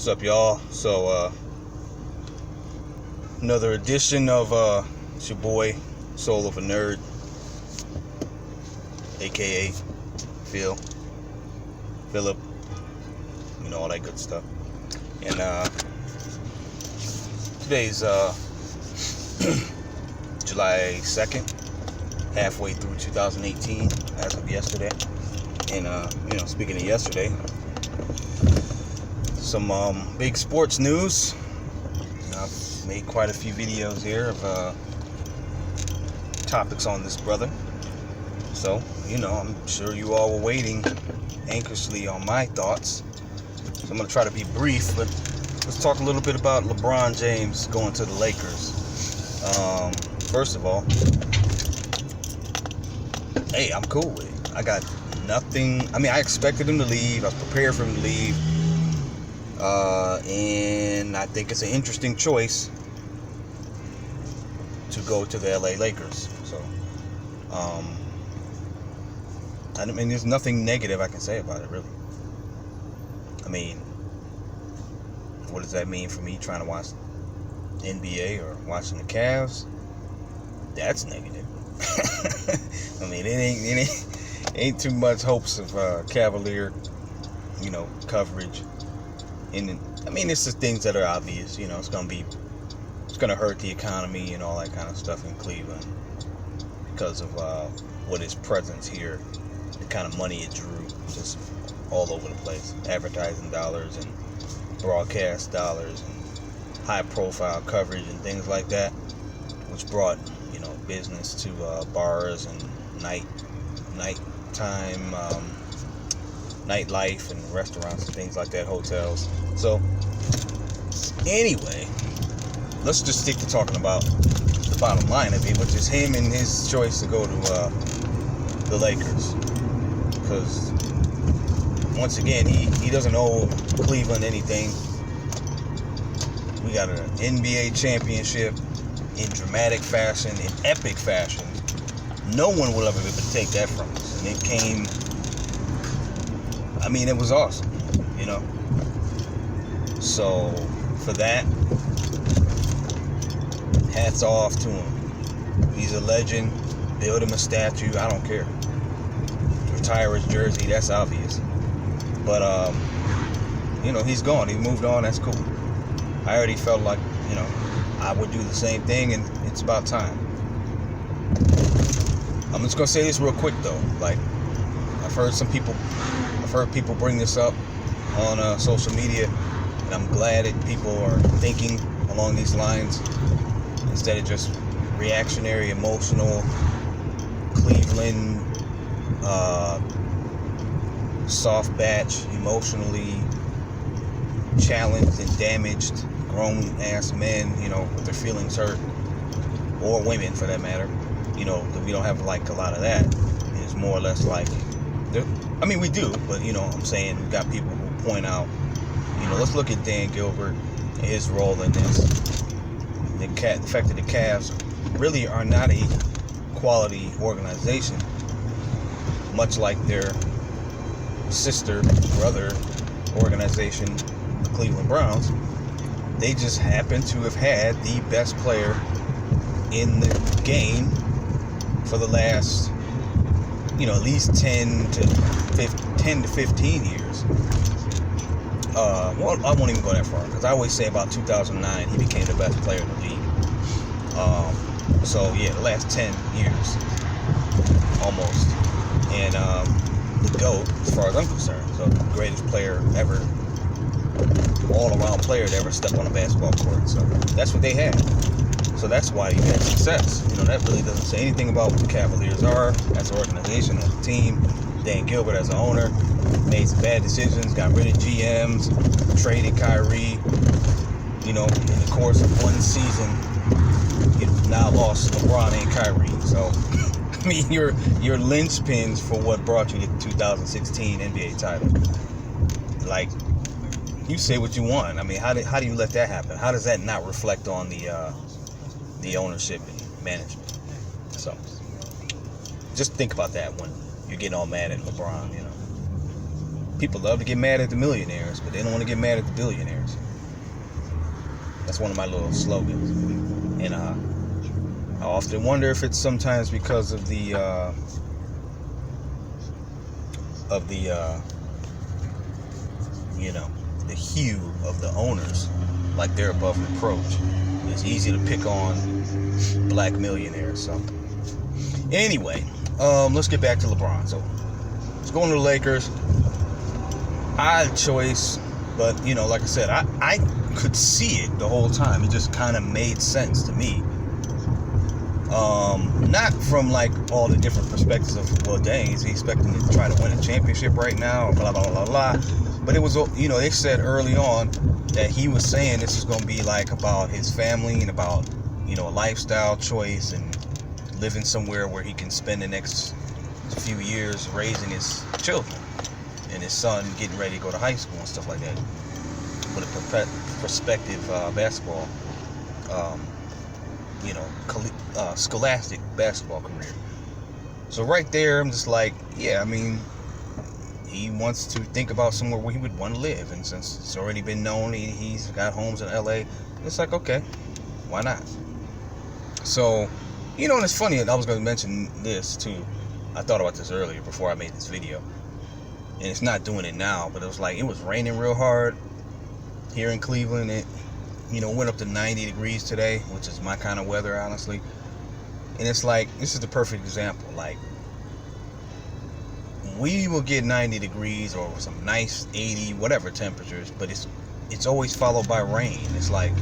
What's up, y'all? So, another edition of it's your boy, Soul of a Nerd, aka Philip, all that good stuff. And today's July 2nd, halfway through 2018 as of yesterday. And speaking of yesterday, some big sports news. I've made quite a few videos here of topics on this brother. So, I'm sure you all were waiting anxiously on my thoughts. So I'm going to try to be brief, but let's talk a little bit about LeBron James going to the Lakers. First of all, hey, I'm cool with it. I got nothing. I expected him to leave. I was prepared for him to leave. And I think it's an interesting choice to go to the LA Lakers. So, there's nothing negative I can say about it, really. What does that mean for me trying to watch NBA or watching the Cavs? That's negative. It ain't too much hopes of Cavalier, coverage. And it's the things that are obvious. It's gonna hurt the economy and all that kind of stuff in Cleveland because of what his presence here, the kind of money it drew, just all over the place, advertising dollars and broadcast dollars and high-profile coverage and things like that, which brought business to bars and nightlife and restaurants and things like that, hotels. So anyway, let's just stick to talking about the bottom line of it, which is him and his choice to go to the Lakers. Because once again, he doesn't owe Cleveland anything. We got an NBA championship in dramatic fashion, in epic fashion. No one will ever be able to take that from us. And it came, it was awesome, So, for that, hats off to him. He's a legend. Build him a statue. I don't care. Retire his jersey. That's obvious. But, he's gone. He moved on. That's cool. I already felt like, I would do the same thing, and it's about time. I'm just going to say this real quick, though. I've heard people bring this up on social media, and I'm glad that people are thinking along these lines instead of just reactionary, emotional, Cleveland, soft batch, emotionally challenged and damaged grown-ass men, with their feelings hurt, or women for that matter, that we don't have a lot of that. It's more or less we do, but I'm saying we've got people who point out, let's look at Dan Gilbert and his role in this. The fact that the Cavs really are not a quality organization, much like their brother organization, the Cleveland Browns. They just happen to have had the best player in the game for the last, at least 10 to 15 years. I won't even go that far, because I always say about 2009 he became the best player in the league. The last 10 years, almost. And the GOAT, as far as I'm concerned, so the greatest player ever, all-around player to ever step on a basketball court. So that's what they had. So that's why you had success. That really doesn't say anything about what the Cavaliers are as an organization, as a team. Dan Gilbert as an owner made some bad decisions, got rid of GMs, traded Kyrie. In the course of one season, you've now lost LeBron and Kyrie. So, you're linchpins for what brought you to the 2016 NBA title. You say what you want. How do you let that happen? How does that not reflect on the ownership and management? So, just think about that when you're getting all mad at LeBron, People love to get mad at the millionaires, but they don't want to get mad at the billionaires. That's one of my little slogans. And I often wonder if it's sometimes because of the the hue of the owners, like they're above reproach. It's easy to pick on black millionaires. So anyway, let's get back to LeBron. So he's going to the Lakers. Odd choice, but like I said, I could see it the whole time. It just kind of made sense to me. Not from like all the different perspectives of, well, dang, is he expecting to try to win a championship right now, or blah blah blah blah. But it was, they said early on that he was saying this is going to be like about his family and about a lifestyle choice and living somewhere where he can spend the next few years raising his children and his son getting ready to go to high school and stuff like that with a prospective basketball, scholastic basketball career. So right there, I'm just like, yeah, I mean, he wants to think about somewhere where he would want to live, and since it's already been known he's got homes in LA, it's like, okay, why not? So, and it's funny, I was going to mention this too. I thought about this earlier before I made this video. And it's not doing it now, but it was raining real hard here in Cleveland. It, went up to 90 degrees today, which is my kind of weather, honestly. And it's like, this is the perfect example. Like, we will get 90 degrees or some nice 80, whatever temperatures, but it's always followed by rain. It's like,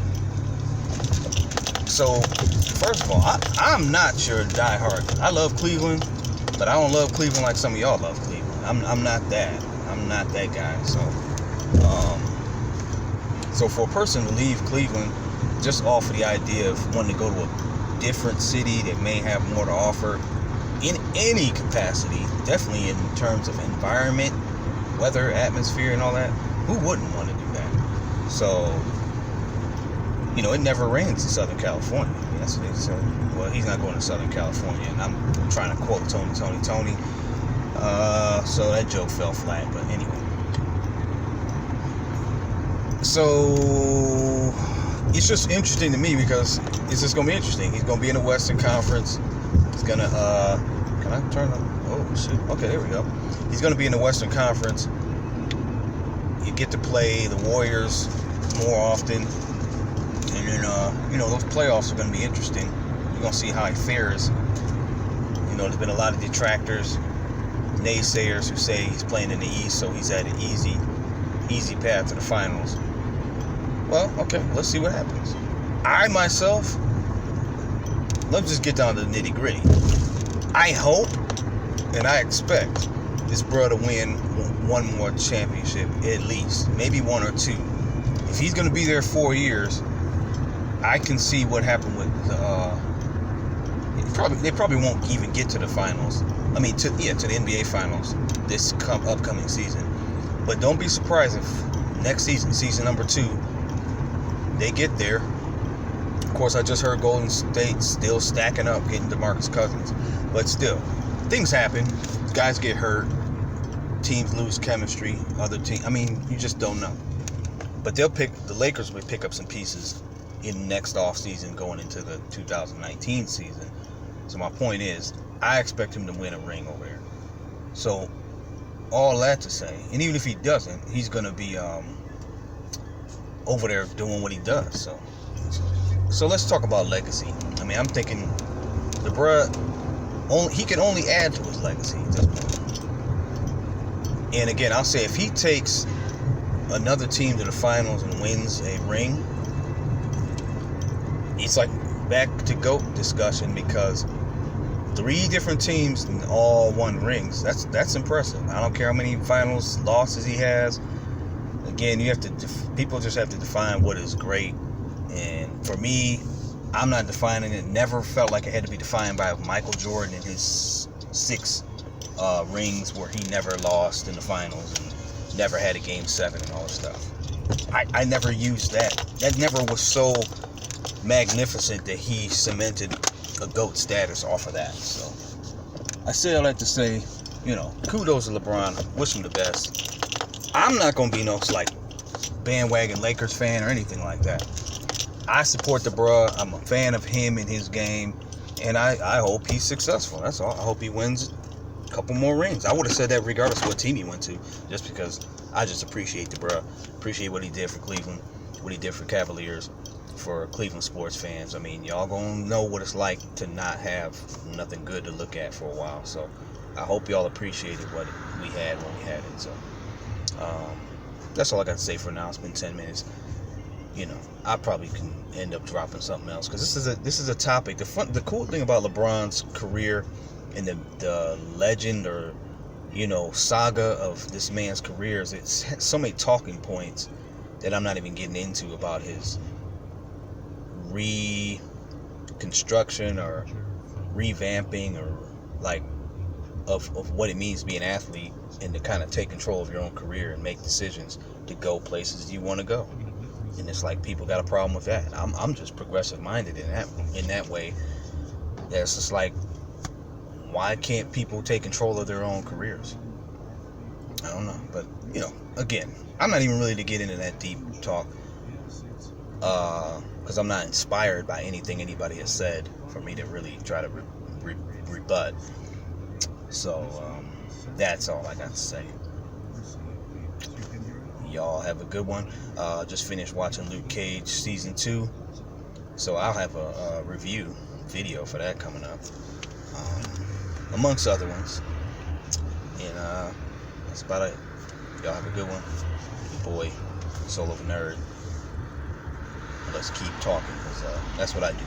so, first of all, I'm not your diehard. I love Cleveland, but I don't love Cleveland like some of y'all love Cleveland. I'm not that. I'm not that guy. So for a person to leave Cleveland just off of the idea of wanting to go to a different city that may have more to offer in any capacity, definitely in terms of environment, weather, atmosphere, and all that, who wouldn't want to do that? So, it never rains in Southern California. That's what they said. Well, he's not going to Southern California, and I'm trying to quote Tony. So that joke fell flat, but anyway. So it's just interesting to me because it's just going to be interesting. He's going to be in the Western Conference. He's going to, can I turn on? Oh, shit. Okay, there we go. He's going to be in the Western Conference. You get to play the Warriors more often. And then, those playoffs are going to be interesting. You're going to see how he fares. There's been a lot of detractors, naysayers who say he's playing in the East, so he's at an easy path to the finals. Well, okay, let's see what happens. I myself, let's just get down to the nitty gritty. I hope and I expect this bro to win one more championship at least, maybe one or two. If he's going to be there 4 years, I can see what happened with they probably won't even get to the finals. I mean, to the NBA finals this upcoming season. But don't be surprised if next season, season number 2, they get there. Of course, I just heard Golden State still stacking up, getting DeMarcus Cousins. But still, things happen. Guys get hurt. Teams lose chemistry. Other teams, I mean, you just don't know. But the Lakers will pick up some pieces in next offseason going into the 2019 season. So my point is, I expect him to win a ring over there. So, all that to say, and even if he doesn't, he's going to be over there doing what he does. So let's talk about legacy. I mean, I'm thinking the bruh, he can only add to his legacy at this point. And again, I'll say if he takes another team to the finals and wins a ring, it's like back to GOAT discussion, because 3 different teams and all won rings. That's impressive. I don't care how many finals losses he has. Again, people just have to define what is great. And for me, I'm not defining it. Never felt like it had to be defined by Michael Jordan and his 6 rings where he never lost in the finals and never had a game 7 and all this stuff. I never used that. That never was so magnificent that he cemented a GOAT status off of that. So I say all that to say, kudos to LeBron. Wish him the best. I'm not gonna be no like bandwagon Lakers fan or anything like that. I support the bruh. I'm a fan of him and his game, and I hope he's successful. That's all. I hope he wins a couple more rings. I would have said that regardless of what team he went to, just because I just appreciate the bruh. Appreciate what he did for Cleveland, what he did for Cavaliers, for Cleveland sports fans. I mean, y'all gonna know what it's like to not have nothing good to look at for a while. So I hope y'all appreciated what we had when we had it. So that's all I got to say for now. It's been 10 minutes. You know, I probably can end up dropping something else because this is a topic. The cool thing about LeBron's career and the legend or saga of this man's career is it's so many talking points that I'm not even getting into about his reconstruction or revamping or like of what it means to be an athlete and to kind of take control of your own career and make decisions to go places you want to go. And it's like people got a problem with that. I'm just progressive minded in that way. It's just like, why can't people take control of their own careers? I don't know, but again, I'm not even really to get into that deep talk because I'm not inspired by anything anybody has said for me to really try to rebut. So that's all I got to say. Y'all have a good one. Just finished watching Luke Cage season 2, so I'll have a review video for that coming up, amongst other ones. And that's about it. Y'all have a good one. Your boy, Soul of a Nerd. Let's keep talking, because that's what I do.